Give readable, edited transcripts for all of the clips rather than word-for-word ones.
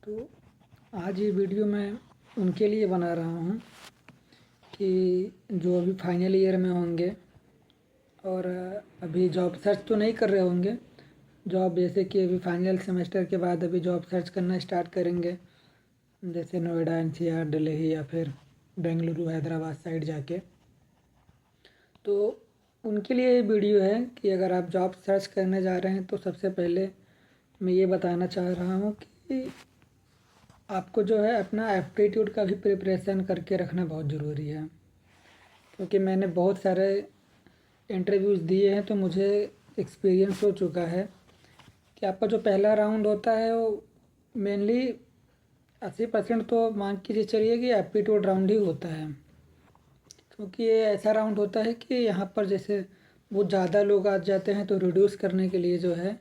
तो आज ये वीडियो मैं उनके लिए बना रहा हूँ कि जो अभी फाइनल ईयर में होंगे और अभी जॉब सर्च तो नहीं कर रहे होंगे। जॉब जैसे कि अभी फाइनल सेमेस्टर के बाद अभी जॉब सर्च करना स्टार्ट करेंगे, जैसे नोएडा, एनसीआर, दिल्ली या फिर बेंगलुरु, हैदराबाद साइड जाके। तो उनके लिए ये वीडियो है कि अगर आप जॉब सर्च करने जा रहे हैं तो सबसे पहले मैं ये बताना चाह रहा हूँ कि आपको जो है अपना एप्टीट्यूड का भी प्रिपरेशन करके रखना बहुत ज़रूरी है। क्योंकि मैंने बहुत सारे इंटरव्यूज़ दिए हैं तो मुझे एक्सपीरियंस हो चुका है कि आपका जो पहला राउंड होता है वो मेनली 80% तो मान के चलिए कि एप्टीट्यूड राउंड ही होता है। क्योंकि ये ऐसा राउंड होता है कि यहाँ पर जैसे बहुत ज़्यादा लोग आ जाते हैं तो रिड्यूस करने के लिए जो है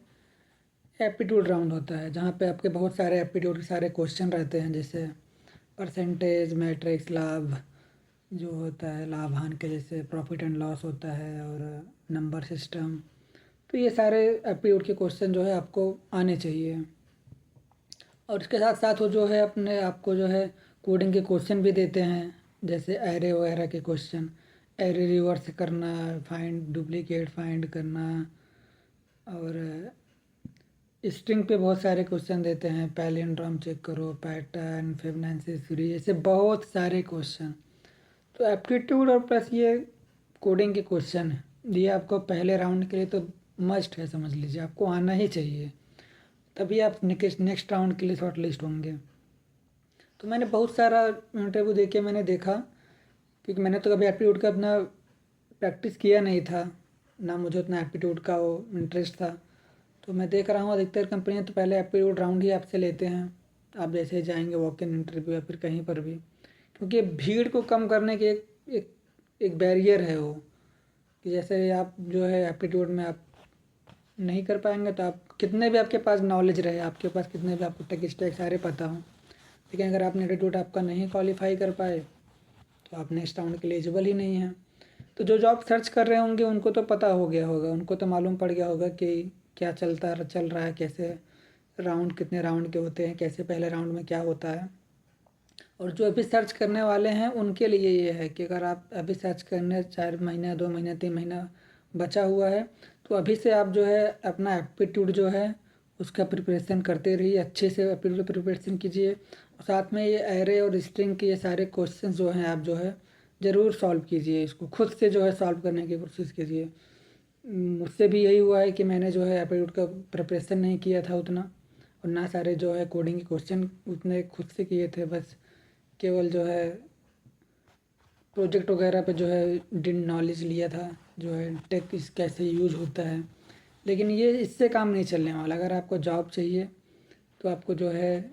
एप्टीट्यूड राउंड होता है, जहाँ पे आपके बहुत सारे एप्टीट्यूड के सारे क्वेश्चन रहते हैं, जैसे परसेंटेज, मैट्रिक्स, लाभ जो होता है, लाभ हानि के जैसे प्रॉफिट एंड लॉस होता है, और नंबर सिस्टम। तो ये सारे एप्टीट्यूड के क्वेश्चन जो है आपको आने चाहिए। और इसके साथ साथ वो जो है अपने आपको जो है कोडिंग के क्वेश्चन भी देते हैं, जैसे एरे वगैरह के क्वेश्चन, एरे रिवर्स करना, फाइंड डुप्लीकेट फाइंड करना, और स्ट्रिंग पे बहुत सारे क्वेश्चन देते हैं, पैलिंड्रोम चेक करो, पैटर्न, फिबोनाची सीरीज, ऐसे बहुत सारे क्वेश्चन। तो एप्टीट्यूड और प्लस ये कोडिंग के क्वेश्चन ये आपको पहले राउंड के लिए तो मस्ट है, समझ लीजिए आपको आना ही चाहिए, तभी आप नेक्स्ट राउंड के लिए शॉर्ट लिस्ट होंगे। तो मैंने बहुत सारा इंटरव्यू दे के मैंने देखा, क्योंकि मैंने तो कभी एप्टीट्यूड का अपना प्रैक्टिस किया नहीं था, ना मुझे उतना एप्टीट्यूड का वो इंटरेस्ट था। तो मैं देख रहा हूँ अधिकतर कंपनियां तो पहले एप्टीट्यूड राउंड ही आपसे लेते हैं, आप जैसे जाएंगे वॉक इन इंटरव्यू या फिर कहीं पर भी। क्योंकि भीड़ को कम करने के एक एक बैरियर है वो, कि जैसे आप जो है एप्टीट्यूड में आप नहीं कर पाएंगे तो आप कितने भी आपके पास नॉलेज रहे, आपके पास कितने भी आपको टेक स्टैक सारे पता हों, लेकिन अगर आपने एप्टीट्यूड आपका नहीं क्वालिफाई कर पाए तो आप नेक्स्ट राउंड के लिए एलिजिबल ही नहीं है। तो जो जॉब सर्च कर रहे होंगे उनको तो पता हो गया होगा, उनको तो मालूम पड़ गया होगा कि क्या चल रहा है, कैसे राउंड, कितने राउंड के होते हैं, कैसे पहले राउंड में क्या होता है। और जो अभी सर्च करने वाले हैं उनके लिए ये है कि अगर आप अभी सर्च करने 4 महीना, 2 महीना, 3 महीना बचा हुआ है तो अभी से आप जो है अपना एप्टीट्यूड जो है उसका प्रिपरेशन करते रहिए, अच्छे से एप्टीट्यूड प्रिपरेशन कीजिए। और साथ में ये एरे और स्ट्रिंग के ये सारे क्वेश्चन जो हैं आप जो है ज़रूर सॉल्व कीजिए, इसको खुद से जो है सॉल्व करने की कोशिश कीजिए। मुझसे भी यही हुआ है कि मैंने जो है एप्टीट्यूड का प्रिपरेशन नहीं किया था उतना, और ना सारे जो है कोडिंग के क्वेश्चन उतने खुद से किए थे, बस केवल जो है प्रोजेक्ट वगैरह पे जो है डिन नॉलेज लिया था, जो है टेक इस कैसे यूज होता है। लेकिन ये इससे काम नहीं चलने वाला। अगर आपको जॉब चाहिए तो आपको जो है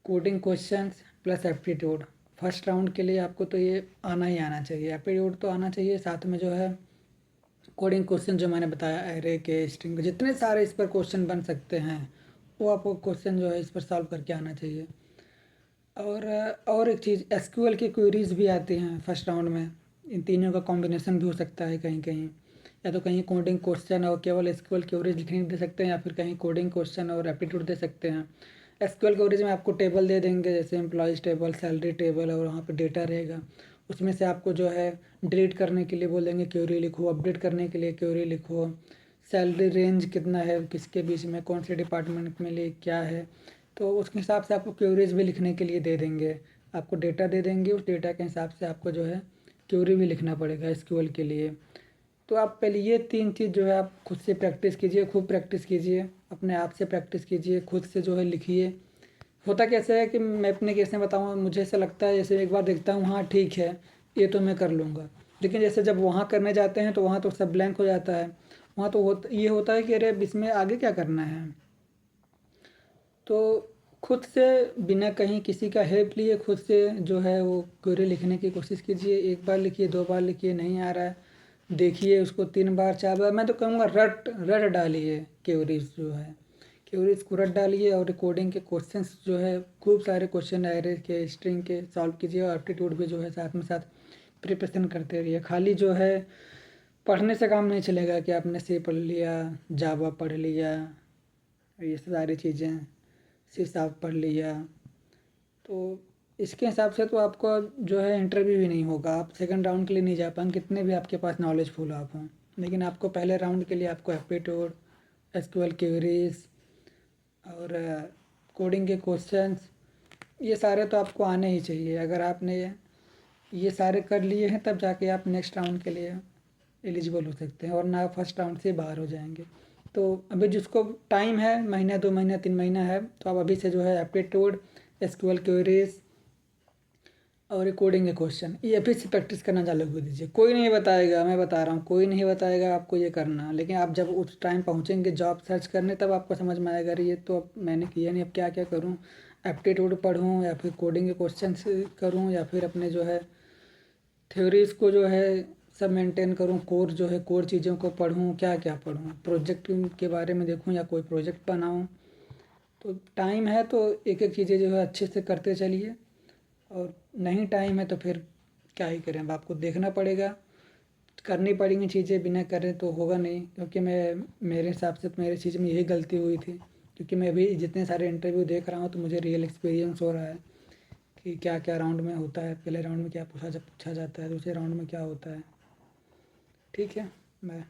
coding questions plus aptitude first round के लिए आपको तो ये आना ही आना चाहिए, एप्टीट्यूड तो आना चाहिए, साथ में जो है कोडिंग क्वेश्चन जो मैंने बताया, एरे के, स्ट्रिंग के, जितने सारे इस पर क्वेश्चन बन सकते हैं वो आपको क्वेश्चन जो है इस पर सॉल्व करके आना चाहिए। और एक चीज़, एसक्यूएल की क्वेरीज भी आती हैं फर्स्ट राउंड में, इन तीनों का कॉम्बिनेशन भी हो सकता है कहीं कहीं, या तो कहीं कोडिंग क्वेश्चन और केवल एसक्यूएल क्वेरीज लिखने दे सकते हैं, या फिर कहीं कोडिंग क्वेश्चन और एप्टीट्यूड दे सकते हैं। एसक्यूएल क्वेरीज में आपको टेबल दे देंगे, जैसे एम्प्लॉयज़ टेबल, सैलरी टेबल, और वहाँ पर डेटा रहेगा, उसमें से आपको जो है डिलीट करने के लिए बोलेंगे क्वेरी लिखो, अपडेट करने के लिए क्वेरी लिखो, सैलरी रेंज कितना है, किसके बीच में, कौन से डिपार्टमेंट में लिए क्या है, तो उसके हिसाब से आपको क्वेरीज भी लिखने के लिए दे देंगे। आपको डेटा दे देंगे, उस डेटा के हिसाब से आपको जो है क्वेरी भी लिखना पड़ेगा एसक्यूएल के लिए। तो आप पहले ये 3 चीज़ जो है आप खुद से प्रैक्टिस कीजिए, खूब प्रैक्टिस कीजिए, अपने आप से प्रैक्टिस कीजिए, खुद से जो है लिखिए। होता कैसे है कि मैं अपने केस में बताऊँ, मुझे ऐसा लगता है जैसे एक बार देखता हूँ हाँ ठीक है ये तो मैं कर लूँगा, लेकिन जैसे जब वहाँ करने जाते हैं तो वहाँ तो सब ब्लैंक हो जाता है। वहाँ तो ये होता है कि अरे अब इसमें आगे क्या करना है। तो खुद से बिना कहीं किसी का हेल्प लिए खुद से जो है वो क्वेरी लिखने की कोशिश कीजिए। एक बार लिखिए, 2 बार लिखिए, नहीं आ रहा है देखिए उसको 3 बार, 4 बार, मैं तो कहूँगा रट रट डालिए क्वेरीज जो है, क्वेरीज को रट डालिए। और कोडिंग के क्वेश्चंस जो है खूब सारे क्वेश्चन एरे के, स्ट्रिंग के सॉल्व कीजिए, और एप्टीट्यूड भी जो है साथ में साथ प्रिपरेशन करते रहिए। खाली जो है पढ़ने से काम नहीं चलेगा कि आपने सी पढ़ लिया, जावा पढ़ लिया, ये सारी चीज़ें हिसाब पढ़ लिया, तो इसके हिसाब से तो आपको जो है इंटरव्यू ही नहीं होगा, आप सेकंड राउंड के लिए नहीं जा पाएंगे, कितने भी आपके पास नॉलेजफुल आप हों। लेकिन आपको पहले राउंड के लिए आपको एप्टीट्यूड, एसक्यूएल क्वेरीज और कोडिंग के क्वेश्चंस, ये सारे तो आपको आने ही चाहिए। अगर आपने ये सारे कर लिए हैं तब जाके आप नेक्स्ट राउंड के लिए एलिजिबल हो सकते हैं, और ना फर्स्ट राउंड से बाहर हो जाएंगे। तो अभी जिसको टाइम है, महीना 2 महीना 3 महीना है, तो आप अभी से जो है एप्टीट्यूड, एसक्यूएल क्वेरीज और कोडिंग के क्वेश्चन ये अभी से प्रैक्टिस करना चालू कर दीजिए। कोई नहीं बताएगा, मैं बता रहा हूँ, कोई नहीं बताएगा आपको ये करना, लेकिन आप जब उस टाइम पहुँचेंगे जॉब सर्च करने तब आपको समझ में आएगा, अरे ये तो अब मैंने किया नहीं, अब क्या क्या करूँ, एप्टीट्यूड पढ़ूँ या फिर कोडिंग के क्वेश्चन करूँ या फिर अपने जो है थ्योरीज़ को जो है सब मेंटेन करूँ, कोर जो है कोर चीज़ों को पढूँ, क्या क्या पढूँ, प्रोजेक्ट के बारे में देखूँ या कोई प्रोजेक्ट बनाऊँ। तो टाइम है तो एक एक चीज़ें जो है अच्छे से करते चलिए, और नहीं टाइम है तो फिर क्या ही करें, अब आपको देखना पड़ेगा, करनी पड़ेंगी चीज़ें, बिना करे तो होगा नहीं। क्योंकि मेरे हिसाब से मेरी चीज़ में यही गलती हुई थी, क्योंकि मैं भी जितने सारे इंटरव्यू देख रहा हूँ तो मुझे रियल एक्सपीरियंस हो रहा है कि क्या क्या राउंड में होता है, पहले राउंड में क्या पूछा जाता है, दूसरे राउंड में क्या होता है। ठीक है, बाय।